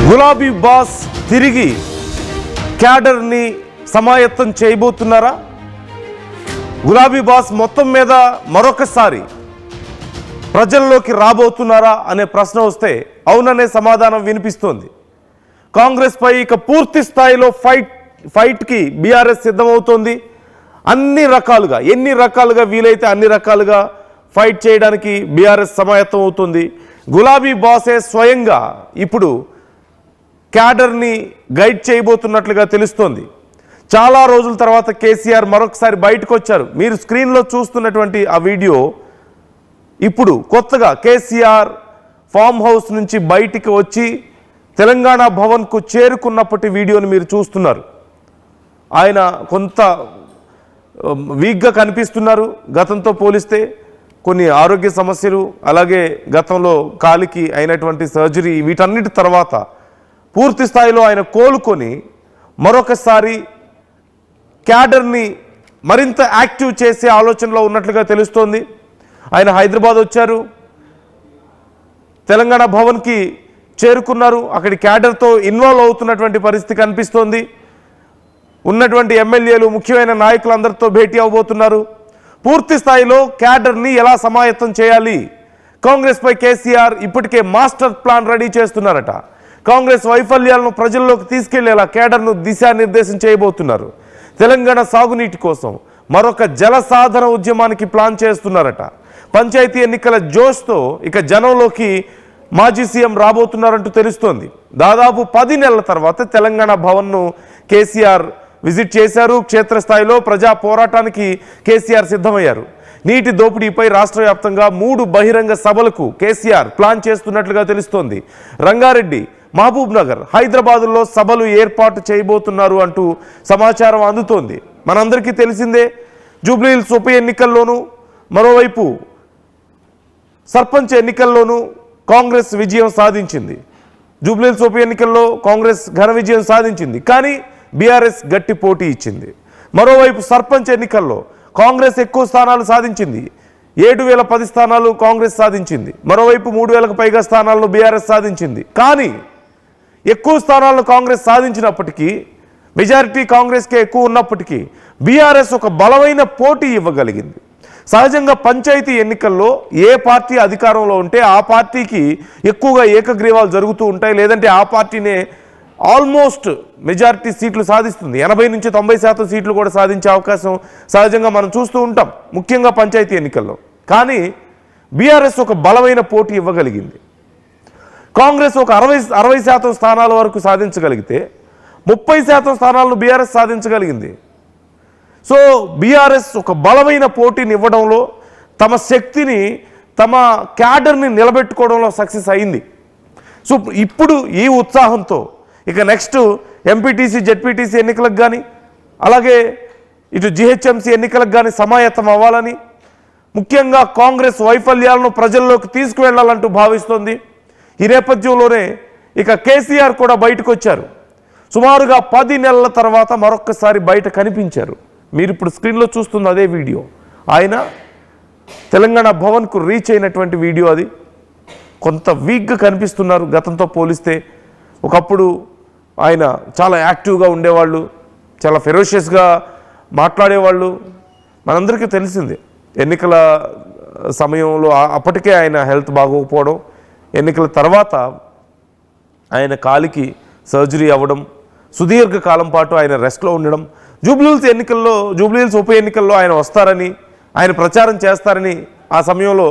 గులాబీ బాస్ తిరిగి క్యాడర్ని సమాయత్తం చేయబోతున్నారా? గులాబీ బాస్ మొత్తం మీద మరొకసారి ప్రజల్లోకి రాబోతున్నారా అనే ప్రశ్న వస్తే అవుననే సమాధానం వినిపిస్తోంది. కాంగ్రెస్ పై ఇక పూర్తి స్థాయిలో ఫైట్కి బీఆర్ఎస్ సిద్ధమవుతోంది. అన్ని రకాలుగా ఎన్ని రకాలుగా వీలైతే అన్ని రకాలుగా ఫైట్ చేయడానికి బీఆర్ఎస్ సమాయత్తం అవుతుంది. గులాబీ బాసే స్వయంగా ఇప్పుడు క్యాడర్ని గైడ్ చేయబోతున్నట్లుగా తెలుస్తోంది. చాలా రోజుల తర్వాత కేసీఆర్ మరొకసారి బయటకు వచ్చారు. మీరు స్క్రీన్లో చూస్తున్నటువంటి ఆ వీడియో ఇప్పుడు కొత్తగా కేసీఆర్ ఫామ్ హౌస్ నుంచి బయటికి వచ్చి తెలంగాణ భవన్కు చేరుకున్నప్పటి వీడియోని మీరు చూస్తున్నారు. ఆయన కొంత వీక్గా కనిపిస్తున్నారు. గతంతో పోలిస్తే కొన్ని ఆరోగ్య సమస్యలు, అలాగే గతంలో కాలికి అయినటువంటి సర్జరీ, వీటన్నిటి తర్వాత పూర్తి స్థాయిలో ఆయన కోలుకొని మరొకసారి క్యాడర్ని మరింత యాక్టివ్ చేసే ఆలోచనలో ఉన్నట్లుగా తెలుస్తోంది. ఆయన హైదరాబాద్ వచ్చారు, తెలంగాణ భవన్కి చేరుకున్నారు. అక్కడి క్యాడర్తో ఇన్వాల్వ్ అవుతున్నటువంటి పరిస్థితి కనిపిస్తోంది. ఉన్నటువంటి ఎమ్మెల్యేలు, ముఖ్యమైన నాయకులందరితో భేటీ అవబోతున్నారు. పూర్తి స్థాయిలో క్యాడర్ని ఎలా సమాయత్తం చేయాలి, కాంగ్రెస్పై కేసీఆర్ ఇప్పటికే మాస్టర్ ప్లాన్ రెడీ చేస్తున్నారట. కాంగ్రెస్ వైఫల్యాలను ప్రజల్లోకి తీసుకెళ్లేలా క్యాడర్ను దిశానిర్దేశం చేయబోతున్నారు. తెలంగాణ సాగునీటి కోసం మరొక జల సాధన ఉద్యమానికి ప్లాన్ చేస్తున్నారట. పంచాయతీ ఎన్నికల జోష్తో ఇక జనంలోకి మాజీ సీఎం రాబోతున్నారంటూ తెలుస్తోంది. దాదాపు 10 నెలల తర్వాత తెలంగాణ భవన్ను కేసీఆర్ విజిట్ చేశారు. క్షేత్రస్థాయిలో ప్రజా పోరాటానికి కేసీఆర్ సిద్ధమయ్యారు. నీటి దోపిడీపై రాష్ట్ర వ్యాప్తంగా 3 బహిరంగ సభలకు కేసీఆర్ ప్లాన్ చేస్తున్నట్లుగా తెలుస్తోంది. రంగారెడ్డి, మహబూబ్ నగర్, హైదరాబాదుల్లో సభలు ఏర్పాటు చేయబోతున్నారు అంటూ సమాచారం అందుతోంది. మనందరికీ తెలిసిందే, జూబ్లీహిల్స్ ఉప ఎన్నికల్లోనూ మరోవైపు సర్పంచ్ ఎన్నికల్లోనూ కాంగ్రెస్ విజయం సాధించింది. జూబ్లీహిల్స్ ఉప ఎన్నికల్లో కాంగ్రెస్ ఘన విజయం సాధించింది, కానీ బీఆర్ఎస్ గట్టి పోటీ ఇచ్చింది. మరోవైపు సర్పంచ్ ఎన్నికల్లో కాంగ్రెస్ ఎక్కువ స్థానాలు సాధించింది. 7,010 స్థానాలు కాంగ్రెస్ సాధించింది. మరోవైపు 3,000కు పైగా స్థానాలను బీఆర్ఎస్ సాధించింది. కానీ ఎక్కువ స్థానాలను కాంగ్రెస్ సాధించినప్పటికీ, మెజారిటీ కాంగ్రెస్కే ఎక్కువ ఉన్నప్పటికీ బీఆర్ఎస్ ఒక బలమైన పోటీ ఇవ్వగలిగింది. సహజంగా పంచాయతీ ఎన్నికల్లో ఏ పార్టీ అధికారంలో ఉంటే ఆ పార్టీకి ఎక్కువగా ఏకగ్రీవాలు జరుగుతూ ఉంటాయి. లేదంటే ఆ పార్టీనే ఆల్మోస్ట్ మెజారిటీ సీట్లు సాధిస్తుంది. 80 నుంచి 90% సీట్లు కూడా సాధించే అవకాశం సహజంగా మనం చూస్తూ ఉంటాం, ముఖ్యంగా పంచాయతీ ఎన్నికల్లో. కానీ బీఆర్ఎస్ ఒక బలమైన పోటీ ఇవ్వగలిగింది. కాంగ్రెస్ ఒక 60% స్థానాల వరకు సాధించగలిగితే 30% స్థానాలను బీఆర్ఎస్ సాధించగలిగింది. సో బీఆర్ఎస్ ఒక బలమైన పోటీని ఇవ్వడంలో, తమ శక్తిని, తమ క్యాడర్ని నిలబెట్టుకోవడంలో సక్సెస్ అయింది. సో ఇప్పుడు ఈ ఉత్సాహంతో ఇక నెక్స్ట్ ఎంపీటీసీ, జెడ్పీటీసీ ఎన్నికలకు కానీ, అలాగే ఇటు జిహెచ్ఎంసీ ఎన్నికలకు కానీ సమాయత్తం అవ్వాలని, ముఖ్యంగా కాంగ్రెస్ వైఫల్యాలను ప్రజల్లోకి తీసుకువెళ్లాలంటూ భావిస్తోంది. ఈ నేపథ్యంలోనే ఇక కేసీఆర్ కూడా బయటకు వచ్చారు. సుమారుగా 10 నెలల తర్వాత మరొక్కసారి బయట కనిపించారు. మీరు ఇప్పుడు స్క్రీన్లో చూస్తున్న అదే వీడియో. ఆయన తెలంగాణ భవన్కు రీచ్ అయినటువంటి వీడియో అది. కొంత వీక్గా కనిపిస్తున్నారు గతంతో పోలిస్తే. ఒకప్పుడు ఆయన చాలా యాక్టివ్గా ఉండేవాళ్ళు, చాలా ఫెరోషియస్గా మాట్లాడేవాళ్ళు. మనందరికీ తెలిసిందే, ఎన్నికల సమయంలో అప్పటికే ఆయన హెల్త్ బాగోకపోవడం, ఎన్నికల తర్వాత ఆయన కాలికి సర్జరీ అవ్వడం, సుదీర్ఘకాలం పాటు ఆయన రెస్ట్లో ఉండడం, జూబ్లీహిల్స్ ఉప ఎన్నికల్లో ఆయన వస్తారని, ఆయన ప్రచారం చేస్తారని ఆ సమయంలో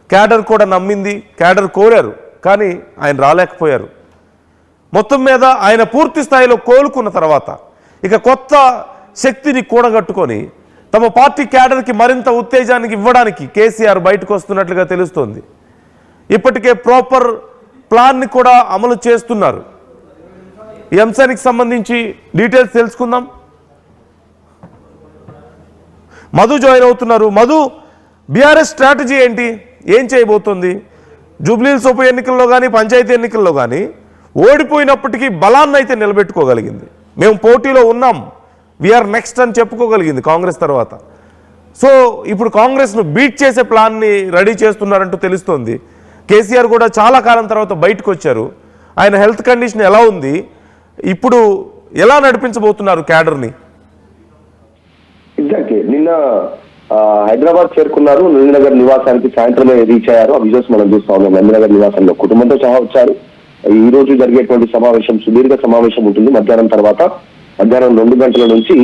క్యాడర్ కూడా నమ్మింది, క్యాడర్ కోరారు. కానీ ఆయన రాలేకపోయారు. మొత్తం మీద ఆయన పూర్తి స్థాయిలో కోలుకున్న తర్వాత ఇక కొత్త శక్తిని కూడగట్టుకొని తమ పార్టీ క్యాడర్కి మరింత ఉత్తేజానికి ఇవ్వడానికి కేసీఆర్ బయటకు వస్తున్నట్లుగా తెలుస్తోంది. ఇప్పటికే ప్రాపర్ ప్లాన్ని కూడా అమలు చేస్తున్నారు. ఈ అంశానికి సంబంధించి డీటెయిల్స్ తెలుసుకుందాం. మధు జాయిన్ అవుతున్నారు. మధు, బీఆర్ఎస్ స్ట్రాటజీ ఏంటి, ఏం చేయబోతోంది? జూబ్లీహిల్స్ ఉప ఎన్నికల్లో కానీ, పంచాయతీ ఎన్నికల్లో కానీ ఓడిపోయినప్పటికీ బలాన్ని అయితే నిలబెట్టుకోగలిగింది. మేము పోటీలో ఉన్నాం, వీఆర్ నెక్స్ట్ అని చెప్పుకోగలిగింది కాంగ్రెస్ తర్వాత. సో ఇప్పుడు కాంగ్రెస్ను బీట్ చేసే ప్లాన్ని రెడీ చేస్తున్నారంటూ తెలుస్తోంది. కేసీఆర్ కూడా చాలా కాలం తర్వాత బయటకు వచ్చారు. ఆయన హెల్త్ కండిషన్ ఎలా ఉంది, ఇప్పుడు ఎలా నడిపించబోతున్నారు క్యాడర్ని? ఎగ్జాక్ట్లీ నిన్న హైదరాబాద్ చేరుకున్నారు. నందినగర్ నివాసానికి సాయంత్రమే రీచ్ అయ్యారు. ఆ విజువల్స్ మనం చూస్తా ఉన్నాం. నందినగర్ నివాసంలో కుటుంబంతో సహా వచ్చారు. ఈ రోజు జరిగేటువంటి సమావేశం సుదీర్ఘ సమావేశం ఉంటుంది. మధ్యాహ్నం తర్వాత మధ్యాహ్నం 2 గంటల నుంచి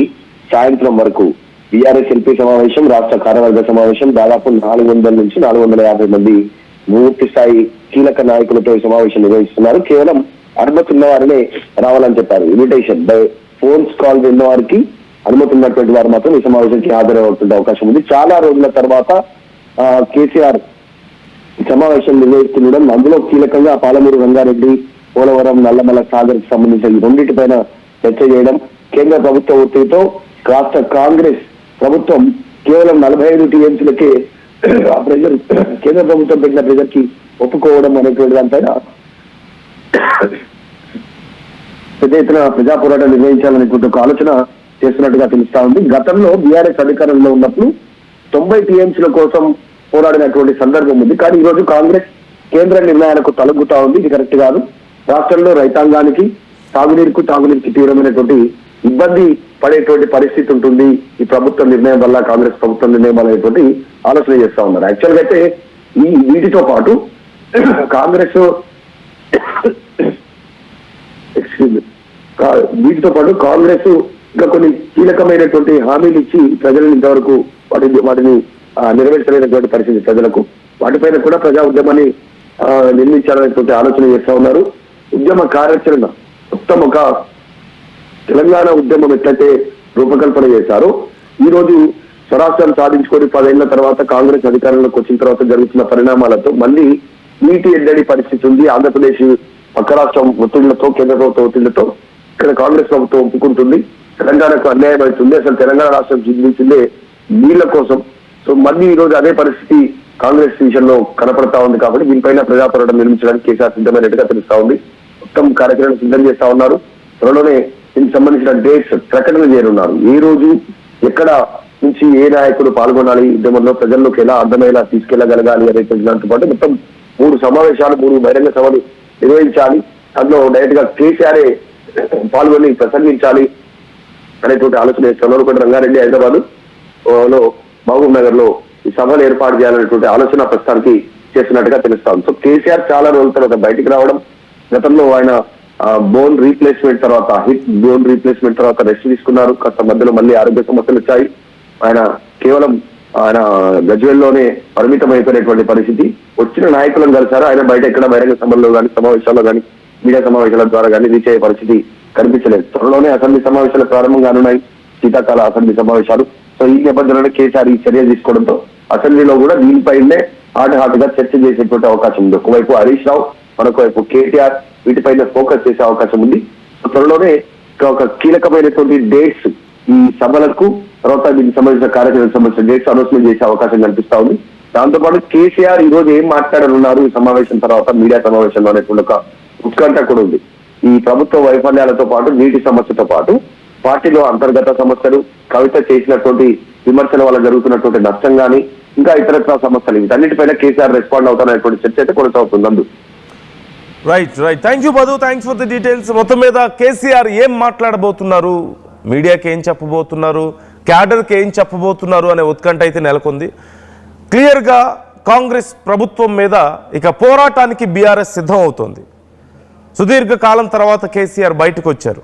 సాయంత్రం వరకు బీఆర్ఎస్ ఎల్పీ సమావేశం, రాష్ట్ర కార్యవర్గ సమావేశం, దాదాపు 400 నుంచి 450 మంది పూర్తి స్థాయి కీలక నాయకులతో ఈ సమావేశం నిర్వహిస్తున్నారు. కేవలం అనుమతి ఉన్న వారినే రావాలని చెప్పారు. ఇన్విటేషన్ బై ఫోన్స్ కాల్ విన్న వారికి, అనుమతి ఉన్నటువంటి వారు మాత్రం ఈ సమావేశానికి హాజరవుతుండే అవకాశం ఉంది. చాలా రోజుల తర్వాత కేసీఆర్ సమావేశం నిర్వహిస్తుండడం, అందులో కీలకంగా పాలమూరు రంగారెడ్డి, పోలవరం, నల్లమల సాగర్ కి సంబంధించిన ఈ రెండింటిపైన చర్చ చేయడం, కేంద్ర ప్రభుత్వ ఒత్తిడితో రాష్ట్ర కాంగ్రెస్ ప్రభుత్వం కేవలం 45 టీఎంసీలకే ఆ ప్రెజర్, కేంద్ర ప్రభుత్వం పెట్టిన ప్రెజర్ కి ఒప్పుకోవడం అనేటువంటి దానిపైన పెద్ద ఎత్తున ప్రజా పోరాటం నిర్వహించాలనేటువంటి ఒక ఆలోచన చేస్తున్నట్టుగా తెలుస్తా ఉంది. గతంలో బీఆర్ఎస్ అధికారంలో ఉన్నప్పుడు 90 టీఎంసీల కోసం పోరాడినటువంటి సందర్భం ఉంది. కానీ ఈ రోజు కాంగ్రెస్ కేంద్ర నిర్ణయాలకు తలగ్గుతా ఉంది. ఇది కరెక్ట్ కాదు. రాష్ట్రంలో రైతాంగానికి తాగునీరుకి తీవ్రమైనటువంటి ఇబ్బంది పడేటువంటి పరిస్థితి ఉంటుంది ఈ ప్రభుత్వ నిర్ణయం వల్ల, కాంగ్రెస్ ప్రభుత్వ నిర్ణయం వల్ల అనేటువంటి ఆలోచన చేస్తా ఉన్నారు. యాక్చువల్ గా అయితే వీటితో పాటు కాంగ్రెస్ ఇంకా కొన్ని కీలకమైనటువంటి హామీలు ఇచ్చి ప్రజలను ఇంతవరకు వాటిని నెరవేర్చలేనటువంటి పరిస్థితి ప్రజలకు. వాటిపైన కూడా ప్రజా ఉద్యమాన్ని నిర్మించాలనేటువంటి ఆలోచన చేస్తా ఉన్నారు. ఉద్యమ కార్యాచరణ మొత్తం ఒక తెలంగాణ ఉద్యమం ఎట్లయితే రూపకల్పన చేశారో, ఈ రోజు స్వరాష్ట్రం సాధించుకొని 10 ఏళ్ల తర్వాత కాంగ్రెస్ అధికారంలోకి వచ్చిన తర్వాత జరుగుతున్న పరిణామాలతో మళ్ళీ నీటి ఎద్దడి పరిస్థితి ఉంది. ఆంధ్రప్రదేశ్ పక్క రాష్ట్రం ఒత్తిళ్లతో, కేంద్ర ప్రభుత్వ ఒత్తిళ్లతో ఇక్కడ కాంగ్రెస్ ప్రభుత్వం ఒప్పుకుంటుంది. తెలంగాణకు అన్యాయం అవుతుంది. అసలు తెలంగాణ రాష్ట్రం జీవించిందే నీళ్ల కోసం. సో మళ్ళీ ఈ రోజు అదే పరిస్థితి కాంగ్రెస్ విషయంలో కనపడతా ఉంది. కాబట్టి దీనిపైన ప్రజా పోరాటం నిర్మించడానికి కేసీఆర్ సిద్ధమైనట్టుగా తెలుస్తా ఉంది. మొత్తం కార్యక్రమం సిద్ధం చేస్తా ఉన్నారు. త్వరలోనే దీనికి సంబంధించిన డేట్స్ ప్రకటన చేయనున్నారు. ఏ రోజు ఎక్కడ నుంచి ఏ నాయకులు పాల్గొనాలి, ఉద్యమంలో ప్రజల్లోకి ఎలా అర్థమయ్యేలా తీసుకెళ్లగలగాలి అనేటువంటి దాంతో పాటు మొత్తం 3 సమావేశాలు, 3 బహిరంగ సభలు నిర్వహించాలి. అందులో డైరెక్ట్ గా కేసీఆర్ పాల్గొని ప్రసంగించాలి అనేటువంటి ఆలోచన చేస్తున్నారు. ఒకటి రంగారెడ్డి, హైదరాబాద్ లో మహబూబ్ నగర్ లో ఈ సభలు ఏర్పాటు చేయాలనేటువంటి ఆలోచన ప్రస్తుతానికి చేస్తున్నట్టుగా తెలుస్తాం. సో కేసీఆర్ చాలా రోజుల తర్వాత బయటికి రావడం, గతంలో ఆయన బోన్ రీప్లేస్మెంట్ తర్వాత రెస్ట్ తీసుకున్నారు. కాస్త మధ్యలో మళ్ళీ ఆరోగ్య సమస్యలు వచ్చాయి. ఆయన కేవలం గజ్వేల్లోనే పరిమితం అయిపోయినటువంటి పరిస్థితి. వచ్చిన నాయకులను కలిసారు. ఆయన బయట ఎక్కడ బహిరంగ సభల్లో కానీ, సమావేశాల్లో కానీ, మీడియా సమావేశాల ద్వారా కానీ రీచ్ అయ్యే పరిస్థితి కనిపించలేదు. త్వరలోనే అసెంబ్లీ సమావేశాలు ప్రారంభం కానున్నాయి, శీతాకాల అసెంబ్లీ సమావేశాలు. సో ఈ నేపథ్యంలోనే కేసీఆర్ ఈ చర్య తీసుకోవడంతో అసెంబ్లీలో కూడా దీనిపైనే హాట్ గా చర్చ చేసేటువంటి అవకాశం ఉంది. ఒకవైపు హరీష్ రావు, మరొక వైపు కేటీఆర్ వీటిపైన ఫోకస్ చేసే అవకాశం ఉంది. త్వరలోనే ఒక కీలకమైనటువంటి డేట్స్ ఈ సభలకు, తర్వాత దీనికి సంబంధించిన కార్యక్రమానికి సంబంధించిన డేట్స్ అనౌన్స్మెంట్ చేసే అవకాశం కనిపిస్తా ఉంది. దాంతోపాటు కేసీఆర్ ఈ రోజు ఏం మాట్లాడనున్నారు ఈ సమావేశం తర్వాత, మీడియా సమావేశంలో అనేటువంటి ఒక ఉత్కంఠ కూడా ఉంది. ఈ ప్రభుత్వ వైఫల్యాలతో పాటు, నీటి సమస్యతో పాటు పార్టీలో అంతర్గత సమస్యలు, కవిత చేసినటువంటి విమర్శల వల్ల జరుగుతున్నటువంటి నష్టం కానీ, ఇంకా ఇతరత్ర సమస్యలు, వీటన్నిటిపైన కేసీఆర్ రెస్పాండ్ అవుతారనేటువంటి చర్చ అయితే కొనసాగుతుంది. Right. Thank you Madhu, thanks for the details. మొత్తం మీద కేసీఆర్ ఏం మాట్లాడబోతున్నారు, మీడియాకి ఏం చెప్పబోతున్నారు, క్యాడర్కి ఏం చెప్పబోతున్నారు అనే ఉత్కంఠ అయితే నెలకొంది. క్లియర్గా కాంగ్రెస్ ప్రభుత్వం మీద ఇక పోరాటానికి బీఆర్ఎస్ సిద్ధం అవుతోంది. సుదీర్ఘ కాలం తర్వాత కేసీఆర్ బయటకు వచ్చారు.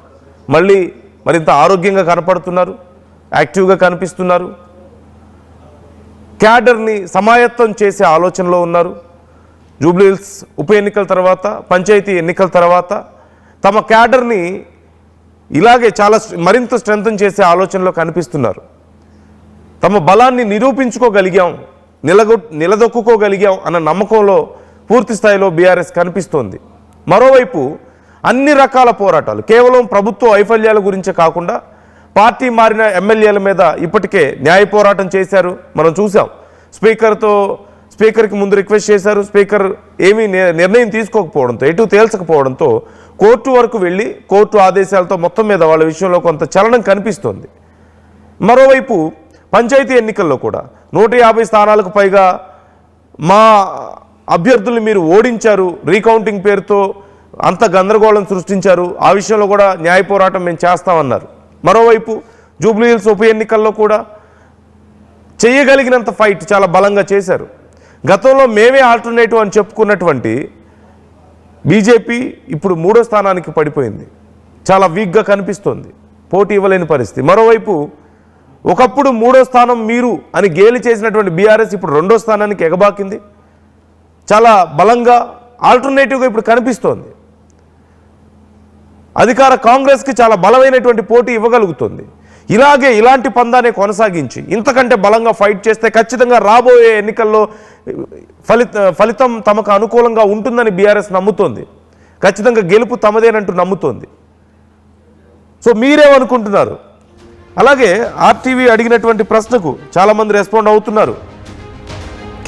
మళ్ళీ మరింత ఆరోగ్యంగా కనపడుతున్నారు, యాక్టివ్గా కనిపిస్తున్నారు. క్యాడర్ని సమాయత్తం చేసే ఆలోచనలో ఉన్నారు. జూబ్లీహిల్స్ ఉప ఎన్నికల తర్వాత, పంచాయతీ ఎన్నికల తర్వాత తమ క్యాడర్ని ఇలాగే చాలా మరింత స్ట్రెంథన్ చేసే ఆలోచనలో కనిపిస్తున్నారు. తమ బలాన్ని నిరూపించుకోగలిగాం, నిలదొక్కుకోగలిగాం అన్న నమ్మకంలో పూర్తి స్థాయిలో బీఆర్ఎస్ కనిపిస్తోంది. మరోవైపు అన్ని రకాల పోరాటాలు, కేవలం ప్రభుత్వ వైఫల్యాల గురించే కాకుండా పార్టీ మారిన ఎమ్మెల్యేల మీద ఇప్పటికే న్యాయ పోరాటం చేశారు. మనం చూసాం. స్పీకర్కి ముందు రిక్వెస్ట్ చేశారు. స్పీకర్ ఏమీ నిర్ణయం తీసుకోకపోవడంతో, ఎటు తేల్చకపోవడంతో కోర్టు వరకు వెళ్ళి కోర్టు ఆదేశాలతో మొత్తం మీద వాళ్ళ విషయంలో కొంత చలనం కనిపిస్తోంది. మరోవైపు పంచాయతీ ఎన్నికల్లో కూడా 150 స్థానాలకు పైగా మా అభ్యర్థుల్ని మీరు ఓడించారు, రీకౌంటింగ్ పేరుతో అంత గందరగోళం సృష్టించారు. ఆ విషయంలో కూడా న్యాయ పోరాటం మేము చేస్తామన్నారు. మరోవైపు జూబ్లీహిల్స్ ఉప ఎన్నికల్లో కూడా చేయగలిగినంత ఫైట్ చాలా బలంగా చేశారు. గతంలో మేమే ఆల్టర్నేటివ్ అని చెప్పుకున్నటువంటి బీజేపీ ఇప్పుడు 3వ స్థానానికి పడిపోయింది. చాలా వీక్గా కనిపిస్తోంది, పోటీ ఇవ్వలేని పరిస్థితి. మరోవైపు ఒకప్పుడు 3వ స్థానం మీరు అని గేలి చేసినటువంటి బీఆర్ఎస్ ఇప్పుడు 2వ స్థానానికి ఎగబాకింది. చాలా బలంగా ఆల్టర్నేటివ్గా ఇప్పుడు కనిపిస్తోంది. అధికార కాంగ్రెస్కి చాలా బలమైనటువంటి పోటీ ఇవ్వగలుగుతుంది. ఇలాంటి పందాన్ని కొనసాగించి ఇంతకంటే బలంగా ఫైట్ చేస్తే ఖచ్చితంగా రాబోయే ఎన్నికల్లో ఫలితం తమకు అనుకూలంగా ఉంటుందని బీఆర్ఎస్ నమ్ముతోంది. ఖచ్చితంగా గెలుపు తమదేనంటూ నమ్ముతోంది. సో మీరేమనుకుంటున్నారు? అలాగే ఆర్టీవీ అడిగినటువంటి ప్రశ్నకు చాలామంది రెస్పాండ్ అవుతున్నారు.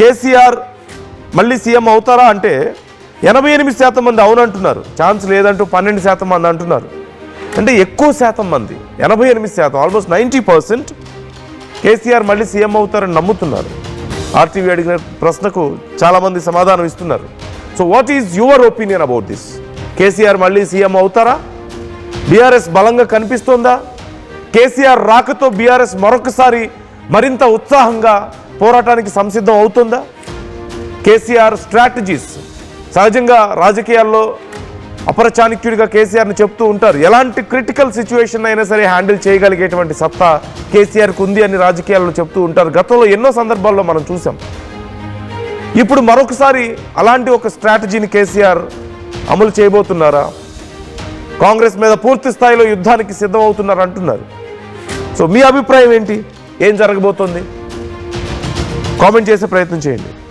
కేసీఆర్ మళ్ళీ సీఎం అవుతారా అంటే 88% మంది అవునంటున్నారు, ఛాన్స్ లేదంటూ 12% మంది అంటున్నారు. అంటే ఎక్కువ శాతం మంది 88%, ఆల్మోస్ట్ 90% కేసీఆర్ మళ్ళీ సీఎం అవుతారని నమ్ముతున్నారు. ఆర్టీవీ అడిగిన ప్రశ్నకు చాలామంది సమాధానం ఇస్తున్నారు. So what is your opinion about this? KCR మళ్ళీ సీఎం అవుతారా? బీఆర్ఎస్ బలంగా కనిపిస్తోందా? కేసీఆర్ రాకతో బీఆర్ఎస్ మరొకసారి మరింత ఉత్సాహంగా పోరాటానికి సంసిద్ధం అవుతుందా? కేసీఆర్ స్ట్రాటజీస్ సహజంగా రాజకీయాల్లో అపరచాణిక్యుడిగా కేసీఆర్ని చెప్తూ ఉంటారు. ఎలాంటి క్రిటికల్ సిచ్యువేషన్ అయినా సరే హ్యాండిల్ చేయగలిగేటువంటి సత్తా కేసీఆర్కి ఉంది అని రాజకీయాల్లో చెప్తూ ఉంటారు. గతంలో ఎన్నో సందర్భాల్లో మనం చూసాం. ఇప్పుడు మరొకసారి అలాంటి ఒక స్ట్రాటజీని కేసీఆర్ అమలు చేయబోతున్నారా? కాంగ్రెస్ మీద పూర్తి స్థాయిలో యుద్ధానికి సిద్ధమవుతున్నారు అంటున్నారు. సో మీ అభిప్రాయం ఏంటి? ఏం జరగబోతోంది? కామెంట్ చేసే ప్రయత్నం చేయండి.